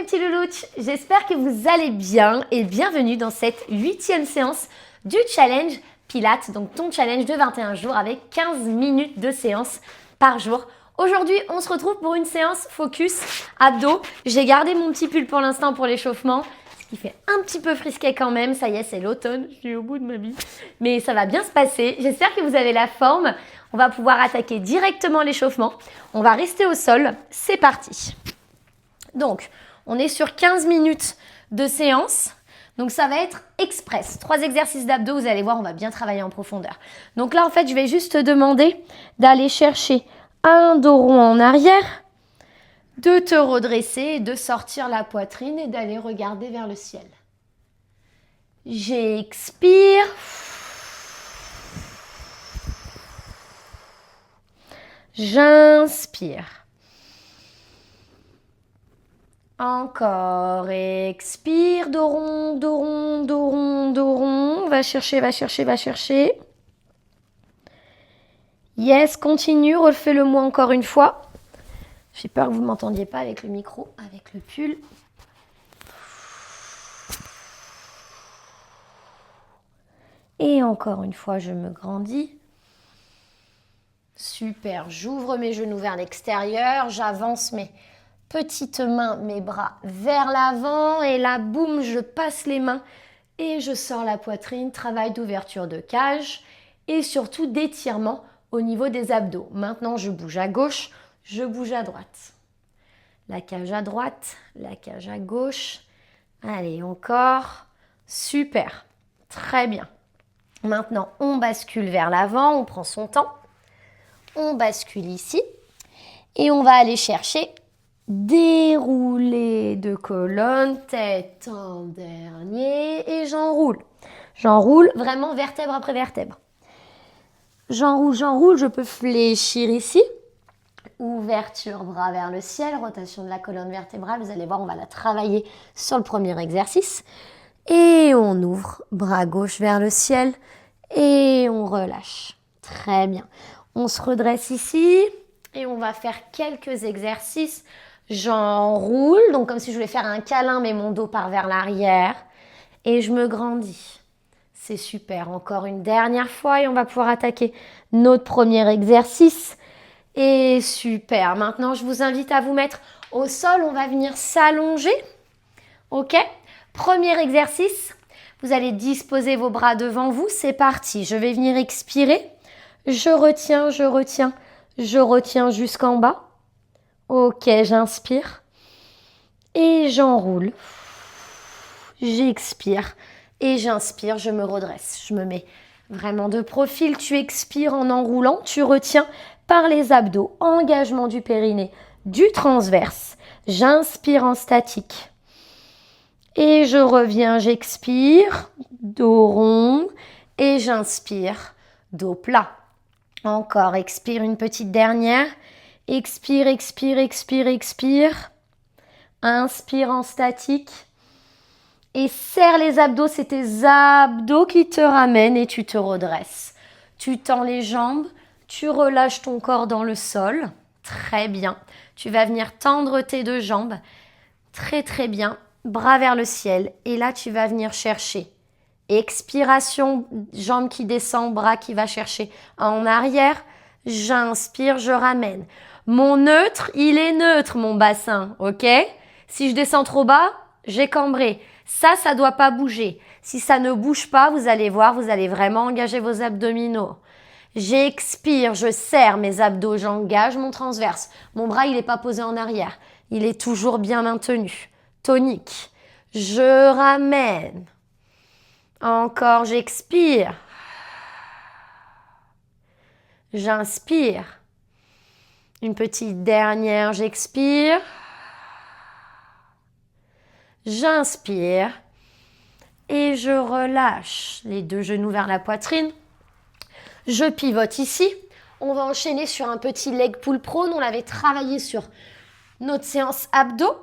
petits loulouches, j'espère que vous allez bien et bienvenue dans cette 8e séance du challenge Pilates, donc ton challenge de 21 jours avec 15 minutes de séance par jour. Aujourd'hui, on se retrouve pour une séance focus abdos. J'ai gardé mon petit pull pour l'instant pour l'échauffement, ce qui fait un petit peu frisquet quand même. Ça y est, c'est l'automne, je suis au bout de ma vie. Mais ça va bien se passer. J'espère que vous avez la forme. On va pouvoir attaquer directement l'échauffement. On va rester au sol. C'est parti. Donc, on est sur 15 minutes de séance. Donc, ça va être express. 3 exercices d'abdos, vous allez voir, on va bien travailler en profondeur. Donc là, en fait, je vais juste te demander d'aller chercher un dos rond en arrière, de te redresser, de sortir la poitrine et d'aller regarder vers le ciel. J'expire. J'inspire. Encore, expire, dos rond, dos rond, dos rond, dos rond. Va chercher, va chercher, va chercher. Yes, continue, refais-le-moi encore une fois. J'ai peur que vous ne m'entendiez pas avec le micro, avec le pull. Et encore une fois, je me grandis. Super, j'ouvre mes genoux vers l'extérieur, j'avance mes petites mains, mes bras vers l'avant et là, boum, je passe les mains et je sors la poitrine, travail d'ouverture de cage et surtout d'étirement au niveau des abdos. Maintenant, je bouge à gauche, je bouge à droite. La cage à droite, la cage à gauche. Allez, encore. Super, très bien. Maintenant, on bascule vers l'avant, on prend son temps. On bascule ici et on va aller chercher dérouler de colonne, tête en dernier et j'enroule. J'enroule vraiment vertèbre après vertèbre. J'enroule, je peux fléchir ici. Ouverture, bras vers le ciel, rotation de la colonne vertébrale. Vous allez voir, on va la travailler sur le premier exercice. Et on ouvre, bras gauche vers le ciel et on relâche. Très bien. On se redresse ici et on va faire quelques exercices. J'enroule, donc comme si je voulais faire un câlin, mais mon dos part vers l'arrière. Et je me grandis. C'est super. Encore une dernière fois et on va pouvoir attaquer notre premier exercice. Et super. Maintenant, je vous invite à vous mettre au sol. On va venir s'allonger. OK ? Premier exercice. Vous allez disposer vos bras devant vous. C'est parti. Je vais venir expirer. Je retiens, je retiens, je retiens jusqu'en bas. Ok, j'inspire et j'enroule. J'expire et j'inspire, je me redresse. Je me mets vraiment de profil. Tu expires en enroulant, tu retiens par les abdos. Engagement du périnée, du transverse. J'inspire en statique. Et je reviens, j'expire, dos rond et j'inspire, dos plat. Encore, expire une petite dernière. Expire, expire, expire, expire. Inspire en statique. Et serre les abdos, c'est tes abdos qui te ramènent et tu te redresses. Tu tends les jambes, tu relâches ton corps dans le sol. Très bien. Tu vas venir tendre tes deux jambes. Très, très bien. Bras vers le ciel. Et là, tu vas venir chercher. Expiration, jambe qui descend, bras qui va chercher en arrière. J'inspire, je ramène. Mon neutre, il est neutre, mon bassin, ok ? Si je descends trop bas, j'ai cambré. Ça doit pas bouger. Si ça ne bouge pas, vous allez voir, vous allez vraiment engager vos abdominaux. J'expire, je serre mes abdos, j'engage mon transverse. Mon bras, il n'est pas posé en arrière. Il est toujours bien maintenu. Tonique. Je ramène. Encore, j'expire. J'inspire. Une petite dernière, j'expire. J'inspire. Et je relâche les deux genoux vers la poitrine. Je pivote ici. On va enchaîner sur un petit leg pull prone. On l'avait travaillé sur notre séance abdos.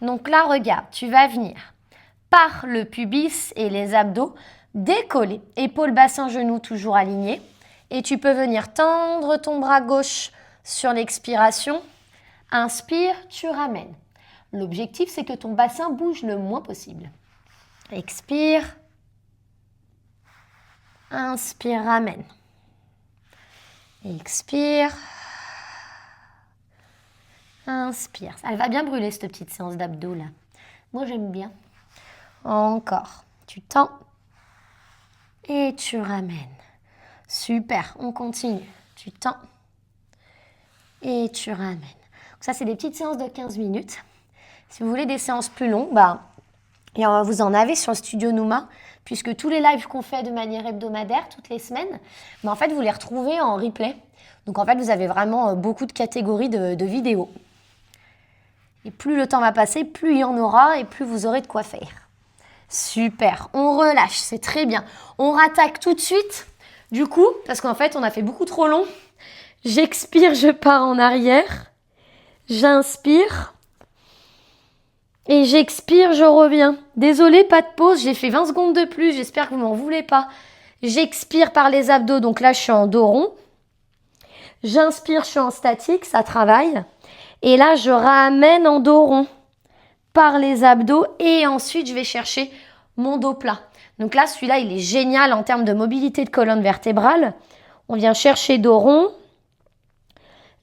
Donc là, regarde, tu vas venir par le pubis et les abdos décoller. Épaules, bassin, genoux toujours alignés. Et tu peux venir tendre ton bras gauche sur l'expiration. Inspire, tu ramènes. L'objectif, c'est que ton bassin bouge le moins possible. Expire. Inspire, ramène. Expire. Inspire. Elle va bien brûler cette petite séance d'abdos là. Moi j'aime bien. Encore. Tu tends. Et tu ramènes. Super. On continue. Tu tends. Et tu ramènes. Donc ça c'est des petites séances de 15 minutes. Si vous voulez des séances plus longues, vous en avez sur le Studio Nouma, puisque tous les lives qu'on fait de manière hebdomadaire, toutes les semaines, en fait, vous les retrouvez en replay. Donc, en fait, vous avez vraiment beaucoup de catégories de vidéos. Et plus le temps va passer, plus il y en aura et plus vous aurez de quoi faire. Super, on relâche, c'est très bien. On rattaque tout de suite, du coup, parce qu'en fait, on a fait beaucoup trop long. J'expire, je pars en arrière. J'inspire. Et j'expire, je reviens. Désolée, pas de pause, j'ai fait 20 secondes de plus, j'espère que vous m'en voulez pas. J'expire par les abdos, donc là je suis en dos rond. J'inspire, je suis en statique, ça travaille. Et là je ramène en dos rond par les abdos et ensuite je vais chercher mon dos plat. Donc là celui-là il est génial en termes de mobilité de colonne vertébrale. On vient chercher dos rond.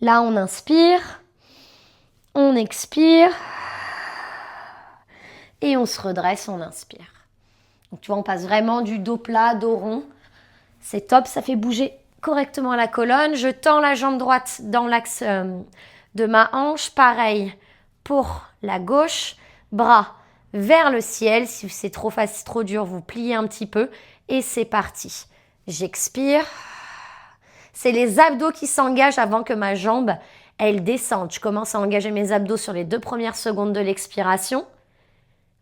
Là on inspire, on expire. Et on se redresse, on inspire. Donc tu vois, on passe vraiment du dos plat, dos rond. C'est top, ça fait bouger correctement la colonne. Je tends la jambe droite dans l'axe de ma hanche. Pareil pour la gauche. Bras vers le ciel. Si c'est trop facile, trop dur, vous pliez un petit peu. Et c'est parti. J'expire. C'est les abdos qui s'engagent avant que ma jambe, elle descende. Je commence à engager mes abdos sur les 2 premières secondes de l'expiration.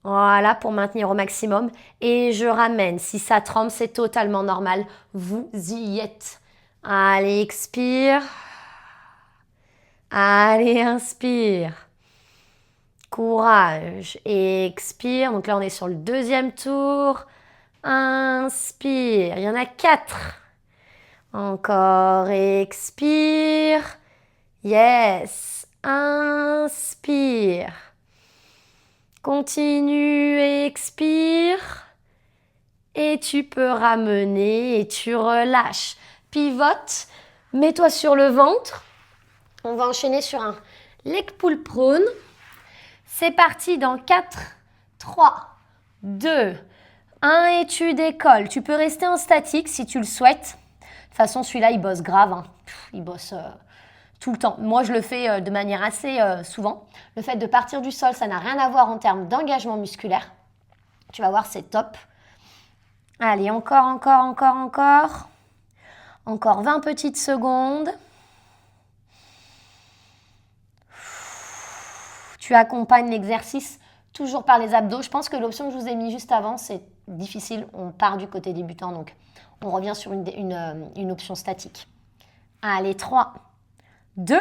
Voilà, pour maintenir au maximum. Et je ramène. Si ça tremble, c'est totalement normal. Vous y êtes. Allez, expire. Allez, inspire. Courage. Expire. Donc là, on est sur le 2e tour. Inspire. Il y en a 4. Encore. Expire. Yes. Inspire. Continue, expire. Et tu peux ramener et tu relâches. Pivote, mets-toi sur le ventre. On va enchaîner sur un leg pull prone. C'est parti dans 4, 3, 2, 1 et tu décolles. Tu peux rester en statique si tu le souhaites. De toute façon, celui-là, il bosse grave. Hein. Il bosse tout le temps. Moi, je le fais de manière assez souvent. Le fait de partir du sol, ça n'a rien à voir en termes d'engagement musculaire. Tu vas voir, c'est top. Allez, encore. Encore 20 petites secondes. Tu accompagnes l'exercice toujours par les abdos. Je pense que l'option que je vous ai mis juste avant, c'est difficile. On part du côté débutant, donc on revient sur une option statique. Allez, 3, 2,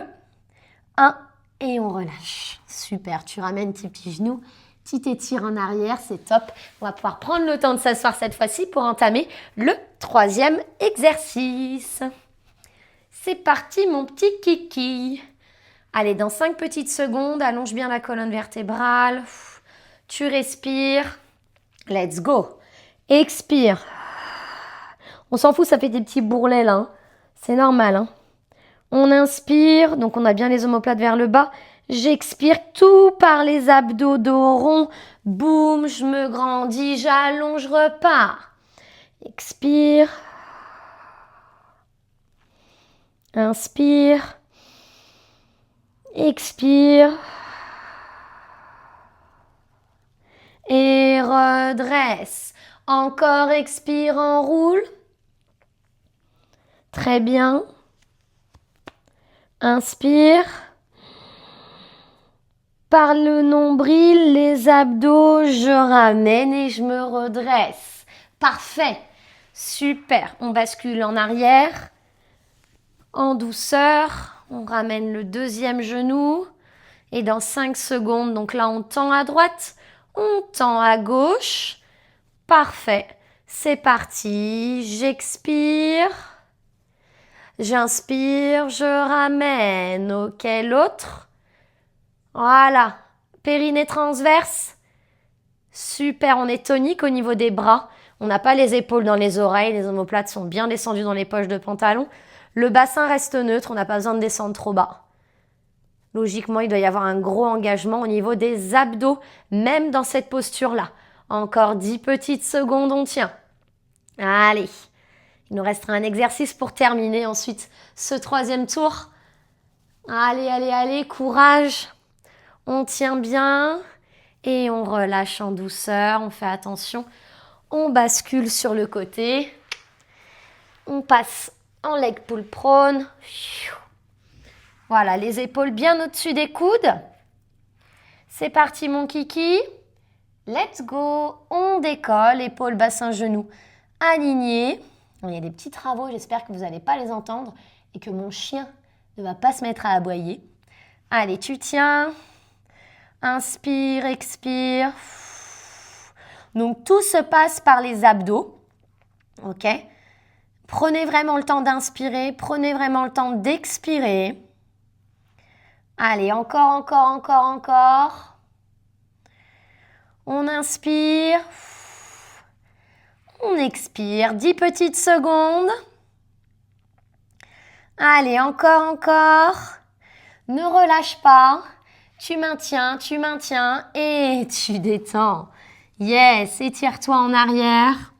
1 et on relâche. Super, tu ramènes tes petits genoux, tu t'étires en arrière, c'est top. On va pouvoir prendre le temps de s'asseoir cette fois-ci pour entamer le 3e exercice. C'est parti mon petit kiki. Allez, dans 5 petites secondes, allonge bien la colonne vertébrale. Tu respires. Let's go. Expire. On s'en fout, ça fait des petits bourrelets là. Hein. C'est normal. Hein. On inspire, donc on a bien les omoplates vers le bas. J'expire tout par les abdos, dos rond. Boum, je me grandis, j'allonge, je repars. Expire. Inspire. Expire. Et redresse. Encore expire, enroule. Très bien. Inspire. Par le nombril, les abdos, je ramène et je me redresse. Parfait. Super. On bascule en arrière. En douceur. On ramène le 2e genou. Et dans 5 secondes, donc là, on tend à droite. On tend à gauche. Parfait. C'est parti. J'expire. J'inspire, je ramène. Ok, l'autre. Voilà. Périnée transverse. Super, on est tonique au niveau des bras. On n'a pas les épaules dans les oreilles. Les omoplates sont bien descendues dans les poches de pantalon. Le bassin reste neutre. On n'a pas besoin de descendre trop bas. Logiquement, il doit y avoir un gros engagement au niveau des abdos, même dans cette posture-là. Encore 10 petites secondes, on tient. Allez, il nous restera un exercice pour terminer ensuite ce troisième tour. Allez, allez, allez, courage. On tient bien et on relâche en douceur, on fait attention. On bascule sur le côté. On passe en leg pull prone. Voilà, les épaules bien au-dessus des coudes. C'est parti mon kiki. Let's go. On décolle, épaules, bassin, genoux alignés. Il y a des petits travaux, j'espère que vous n'allez pas les entendre et que mon chien ne va pas se mettre à aboyer. Allez, tu tiens. Inspire, expire. Donc tout se passe par les abdos. Ok? Prenez vraiment le temps d'inspirer, prenez vraiment le temps d'expirer. Allez, encore, encore, encore, encore. On inspire. On expire. 10 petites secondes. Allez, encore, encore. Ne relâche pas. Tu maintiens et tu détends. Yes, étire-toi en arrière.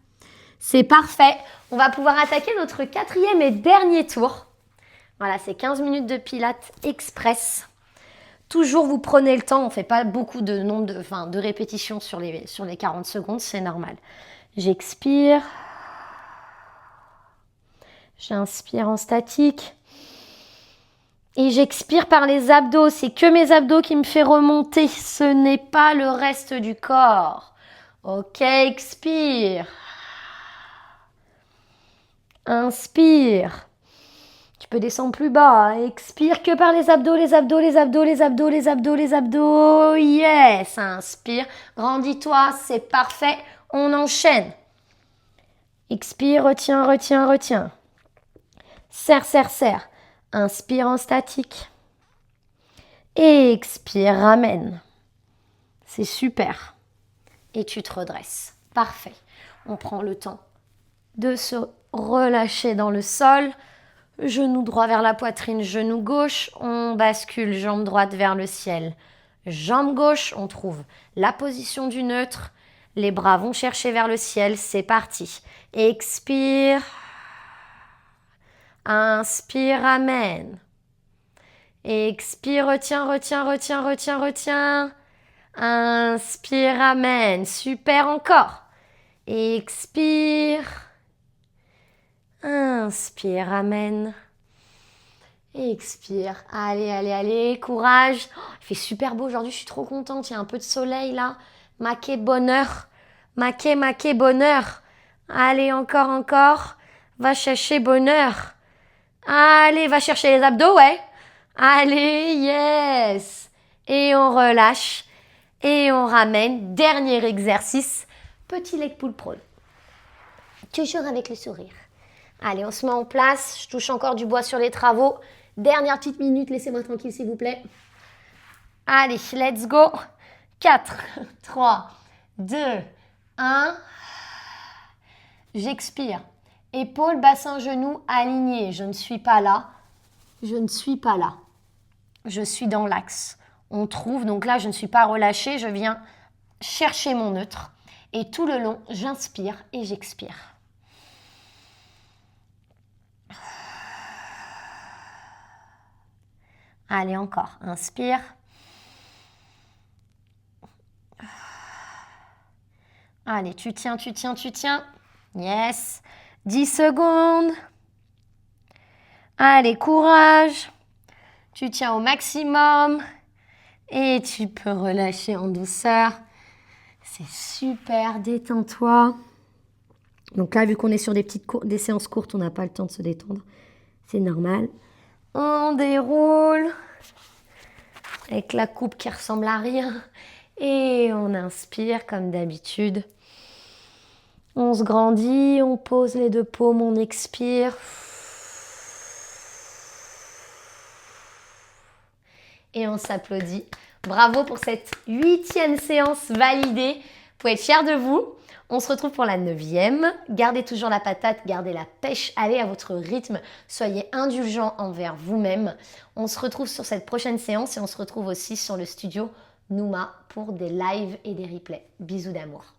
C'est parfait. On va pouvoir attaquer notre quatrième et dernier tour. Voilà, c'est 15 minutes de pilates express. Toujours, vous prenez le temps. On ne fait pas beaucoup de nombre de répétitions sur les 40 secondes. C'est normal. J'expire. J'inspire en statique. Et j'expire par les abdos. C'est que mes abdos qui me fait remonter. Ce n'est pas le reste du corps. Ok, expire. Inspire. Tu peux descendre plus bas. Expire que par les abdos, les abdos, les abdos, les abdos, les abdos, les abdos. Yes. Inspire. Grandis-toi. C'est parfait. On enchaîne. Expire, retiens, retiens, retiens. Serre, serre, serre. Inspire en statique. Et expire, ramène. C'est super. Et tu te redresses. Parfait. On prend le temps de se relâcher dans le sol. Genou droit vers la poitrine, genou gauche. On bascule, jambe droite vers le ciel. Jambe gauche, on trouve la position du neutre. Les bras vont chercher vers le ciel. C'est parti. Expire. Inspire, ramène. Expire, retiens, retiens, retiens, retiens, retiens. Inspire, ramène. Super encore. Expire. Inspire, ramène. Expire. Allez, allez, allez. Courage. Oh, il fait super beau aujourd'hui. Je suis trop contente. Il y a un peu de soleil là. Maquet bonheur. Maquet, maquet bonheur. Allez, encore, encore. Va chercher bonheur. Allez, va chercher les abdos, ouais. Allez, yes. Et on relâche. Et on ramène. Dernier exercice. Petit leg pull prone. Toujours avec le sourire. Allez, on se met en place. Je touche encore du bois sur les travaux. Dernière petite minute. Laissez-moi tranquille, s'il vous plaît. Allez, let's go. 4, 3, 2, 1. J'expire. Épaules, bassin, genoux alignés. Je ne suis pas là. Je ne suis pas là. Je suis dans l'axe. On trouve, donc là, je ne suis pas relâchée. Je viens chercher mon neutre. Et tout le long, j'inspire et j'expire. Allez, encore. Inspire. Allez, tu tiens, tu tiens, tu tiens. Yes. 10 secondes. Allez, courage. Tu tiens au maximum. Et tu peux relâcher en douceur. C'est super, détends-toi. Donc là, vu qu'on est sur des séances courtes, on n'a pas le temps de se détendre. C'est normal. On déroule. Avec la coupe qui ressemble à rien. Et on inspire comme d'habitude. On se grandit, on pose les deux paumes, on expire. Et on s'applaudit Bravo pour cette 8e séance validée. Vous pouvez être fiers de vous. On se retrouve pour la 9e. Gardez toujours la patate, gardez la pêche, allez à votre rythme. Soyez indulgents envers vous-même. On se retrouve sur cette prochaine séance et on se retrouve aussi sur le studio Nouma pour des lives et des replays. Bisous d'amour.